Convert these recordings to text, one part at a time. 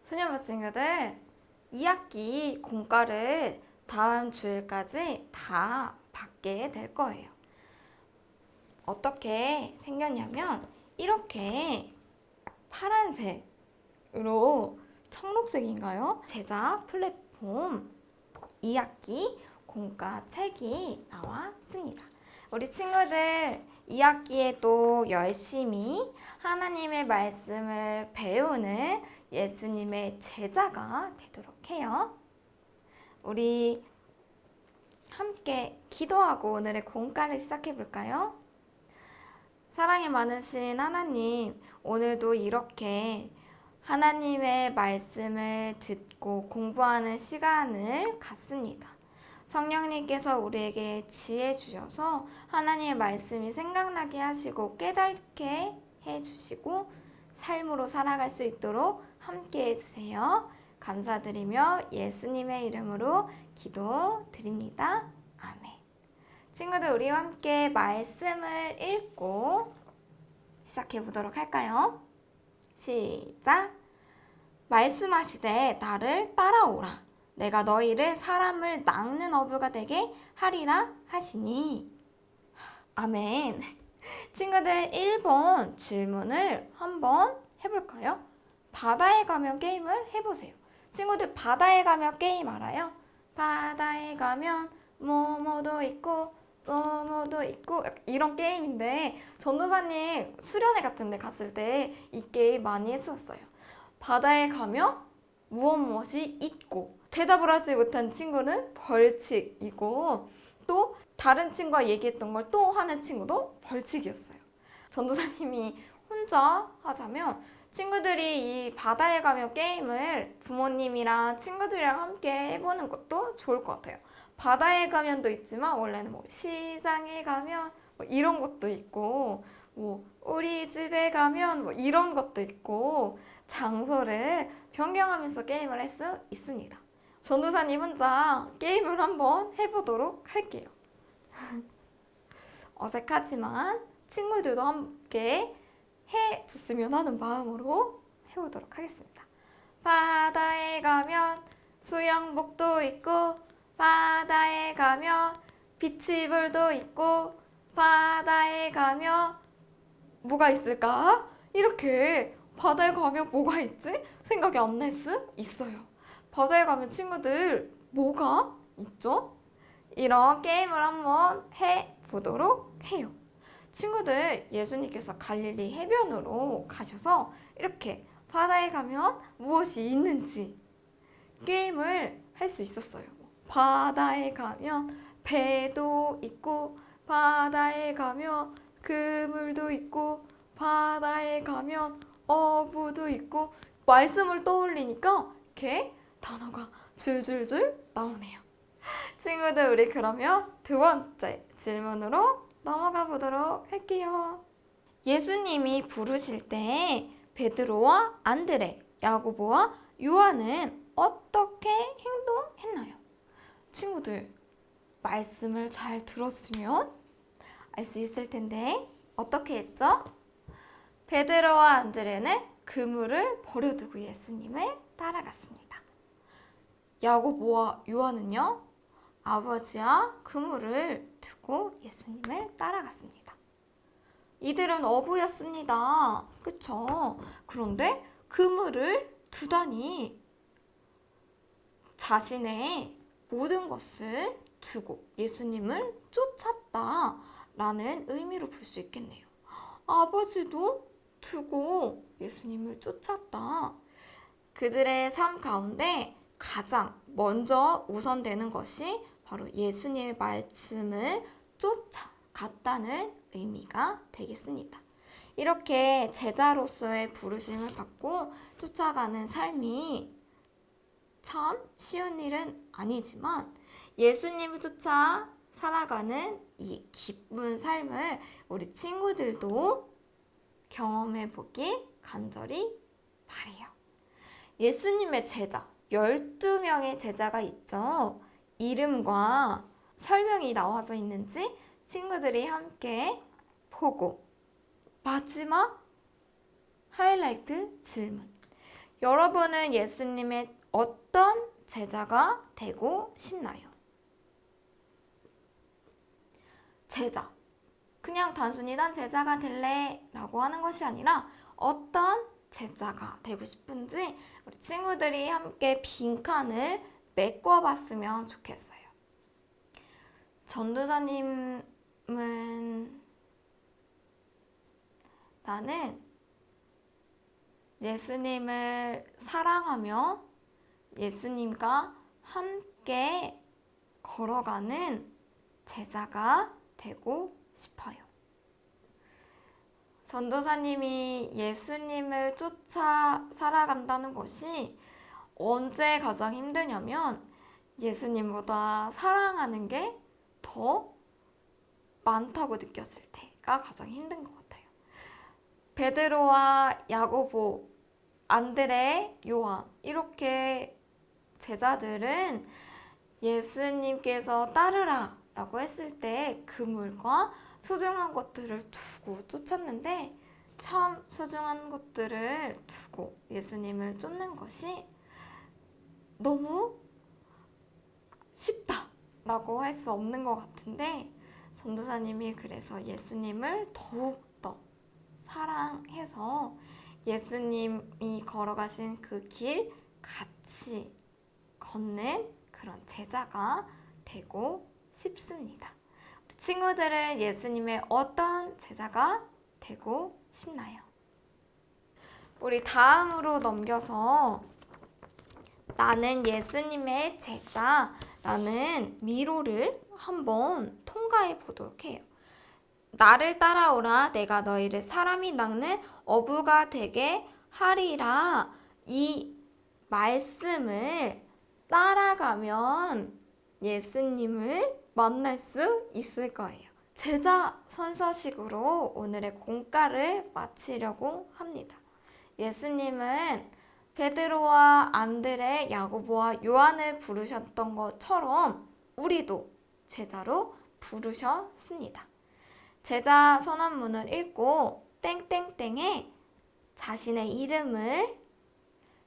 소녀부 친구들, 2학기 공과를 다음 주일까지 다 받게 될 거예요. 어떻게 생겼냐면 이렇게 파란색으로 청록색인가요? 제작 플랫폼 2학기 공과 책이 나왔습니다. 우리 친구들 2학기에도 열심히 하나님의 말씀을 배우는 예수님의 제자가 되도록 해요. 우리 함께 기도하고 오늘의 공과를 시작해 볼까요? 사랑이 많으신 하나님, 오늘도 이렇게 하나님의 말씀을 듣고 공부하는 시간을 갖습니다. 성령님께서 우리에게 지혜 주셔서 하나님의 말씀이 생각나게 하시고 깨닫게 해주시고 삶으로 살아갈 수 있도록 함께 해주세요. 감사드리며 예수님의 이름으로 기도드립니다. 아멘. 친구들, 우리와 함께 말씀을 읽고 시작해 보도록 할까요? 시작! 말씀하시되 나를 따라오라. 내가 너희를 사람을 낚는 어부가 되게 하리라 하시니. 아멘. 친구들, 1번 질문을 한번 해볼까요? 바다에 가면 게임을 해보세요. 친구들, 바다에 가면 게임 알아요? 바다에 가면 뭐뭐도 있고 뭐뭐도 있고 이런 게임인데 전도사님 수련회 같은 데 갔을 때 이 게임 많이 했었어요. 바다에 가면 무엇이 있고 대답을 하지 못한 친구는 벌칙이고 또 다른 친구가 얘기했던 걸 또 하는 친구도 벌칙이었어요. 전도사님이 혼자 하자면 친구들이 이 바다에 가면 게임을 부모님이랑 친구들이랑 함께 해보는 것도 좋을 것 같아요. 바다에 가면도 있지만 원래는 뭐 시장에 가면 뭐 이런 것도 있고 뭐 우리 집에 가면 뭐 이런 것도 있고 장소를 변경하면서 게임을 할 수 있습니다. 전도사님 혼자 게임을 한번 해보도록 할게요. 어색하지만 친구들도 함께 해줬으면 하는 마음으로 해보도록 하겠습니다. 바다에 가면 수영복도 있고 바다에 가면 비치볼도 있고 바다에 가면 뭐가 있을까? 이렇게 바다에 가면 뭐가 있지? 생각이 안 날 수 있어요. 바다에 가면 친구들 뭐가 있죠? 이런 게임을 한번 해보도록 해요. 친구들, 예수님께서 갈릴리 해변으로 가셔서 이렇게 바다에 가면 무엇이 있는지 게임을 할 수 있었어요. 바다에 가면 배도 있고 바다에 가면 그물도 있고 바다에 가면 어부도 있고 말씀을 떠올리니까 이렇게 단어가 줄줄줄 나오네요. 친구들, 우리 그러면 두 번째 질문으로 넘어가 보도록 할게요. 예수님이 부르실 때 베드로와 안드레, 야고보와 요한은 어떻게 행동했나요? 친구들, 말씀을 잘 들었으면 알 수 있을 텐데 어떻게 했죠? 베드로와 안드레는 그물을 버려두고 예수님을 따라갔습니다. 야고보와 요한은요, 아버지와 그물을 두고 예수님을 따라갔습니다. 이들은 어부였습니다. 그쵸? 그런데 그물을 두다니 자신의 모든 것을 두고 예수님을 쫓았다라는 의미로 볼 수 있겠네요. 아버지도 두고 예수님을 쫓았다. 그들의 삶 가운데 가장 먼저 우선되는 것이 바로 예수님의 말씀을 쫓아갔다는 의미가 되겠습니다. 이렇게 제자로서의 부르심을 받고 쫓아가는 삶이 참 쉬운 일은 아니지만 예수님을 쫓아 살아가는 이 기쁜 삶을 우리 친구들도 경험해 보길 간절히 바라요. 예수님의 제자, 12명의 제자가 있죠. 이름과 설명이 나와져 있는지 친구들이 함께 보고 마지막 하이라이트 질문. 여러분은 예수님의 어떤 제자가 되고 싶나요? 제자. 그냥 단순히 난 제자가 될래 라고 하는 것이 아니라 어떤 제자가 되고 싶은지 우리 친구들이 함께 빈칸을 메꿔봤으면 좋겠어요. 전도사님은 나는 예수님을 사랑하며 예수님과 함께 걸어가는 제자가 되고 싶어요. 전도사님이 예수님을 쫓아 살아간다는 것이 언제 가장 힘드냐면 예수님보다 사랑하는 게 더 많다고 느꼈을 때가 가장 힘든 것 같아요. 베드로와 야고보, 안드레, 요한 이렇게 제자들은 예수님께서 따르라 라고 했을 때 그물과 소중한 것들을 두고 쫓았는데 참 소중한 것들을 두고 예수님을 쫓는 것이 너무 쉽다 라고 할 수 없는 것 같은데 전도사님이 그래서 예수님을 더욱더 사랑해서 예수님이 걸어가신 그 길 같이 걷는 그런 제자가 되고 싶습니다. 친구들은 예수님의 어떤 제자가 되고 싶나요? 우리 다음으로 넘겨서 나는 예수님의 제자라는 미로를 한번 통과해 보도록 해요. 나를 따라오라 내가 너희를 사람이 낚는 어부가 되게 하리라. 이 말씀을 따라가면 예수님을 만날 수 있을 거예요. 제자 선서식으로 오늘의 공과를 마치려고 합니다. 예수님은 베드로와 안드레, 야고보와 요한을 부르셨던 것처럼 우리도 제자로 부르셨습니다. 제자 선언문을 읽고 땡땡땡에 자신의 이름을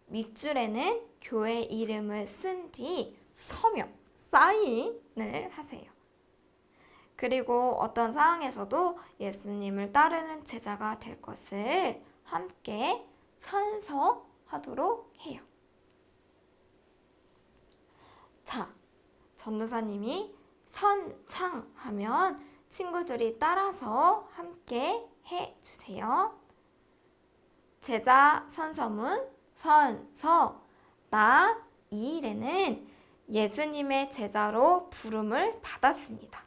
밑줄에는 교회 이름을 쓴 뒤 서명, 사인을 하세요. 그리고 어떤 상황에서도 예수님을 따르는 제자가 될 것을 함께 선서하도록 해요. 자, 전도사님이 선창하면 친구들이 따라서 함께 해주세요. 제자 선서문 선서 나 이일에는 예수님의 제자로 부름을 받았습니다.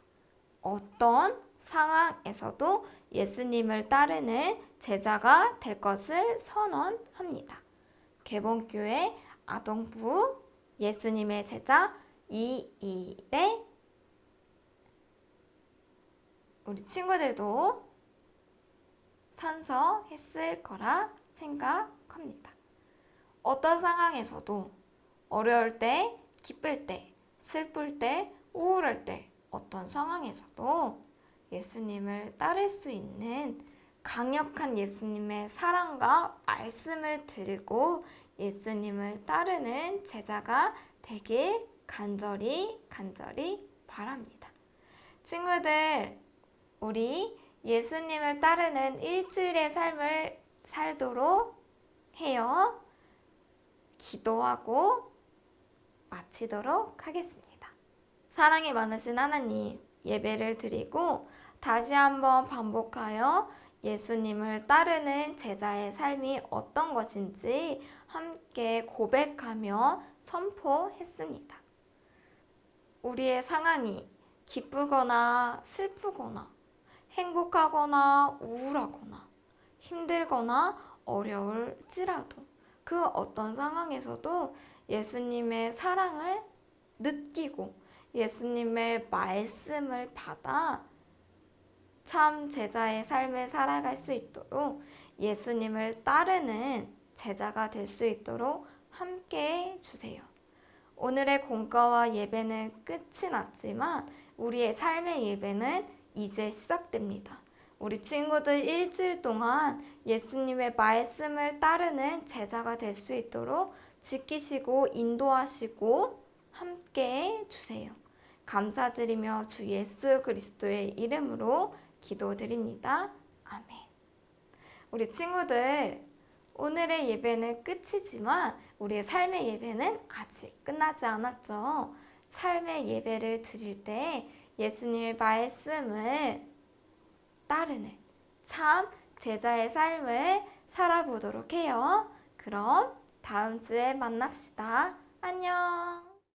어떤 상황에서도 예수님을 따르는 제자가 될 것을 선언합니다. 개봉교회 아동부 예수님의 제자 이일에 우리 친구들도 선서했을 거라 생각합니다. 어떤 상황에서도 어려울 때, 기쁠 때, 슬플 때, 우울할 때 어떤 상황에서도 예수님을 따를 수 있는 강력한 예수님의 사랑과 말씀을 들고 예수님을 따르는 제자가 되길 간절히 바랍니다. 친구들, 우리 예수님을 따르는 일주일의 삶을 살도록 해요. 기도하고 마치도록 하겠습니다. 사랑이 많으신 하나님, 예배를 드리고 다시 한번 반복하여 예수님을 따르는 제자의 삶이 어떤 것인지 함께 고백하며 선포했습니다. 우리의 상황이 기쁘거나 슬프거나 행복하거나 우울하거나 힘들거나 어려울지라도 그 어떤 상황에서도 예수님의 사랑을 느끼고 예수님의 말씀을 받아 참 제자의 삶을 살아갈 수 있도록 예수님을 따르는 제자가 될 수 있도록 함께 해주세요. 오늘의 공과와 예배는 끝이 났지만 우리의 삶의 예배는 이제 시작됩니다. 우리 친구들 일주일 동안 예수님의 말씀을 따르는 제자가 될 수 있도록 지키시고 인도하시고 함께 해주세요. 감사드리며 주 예수 그리스도의 이름으로 기도드립니다. 아멘. 우리 친구들, 오늘의 예배는 끝이지만 우리의 삶의 예배는 아직 끝나지 않았죠. 삶의 예배를 드릴 때 예수님의 말씀을 따르는 참 제자의 삶을 살아보도록 해요. 그럼 다음 주에 만납시다. 안녕.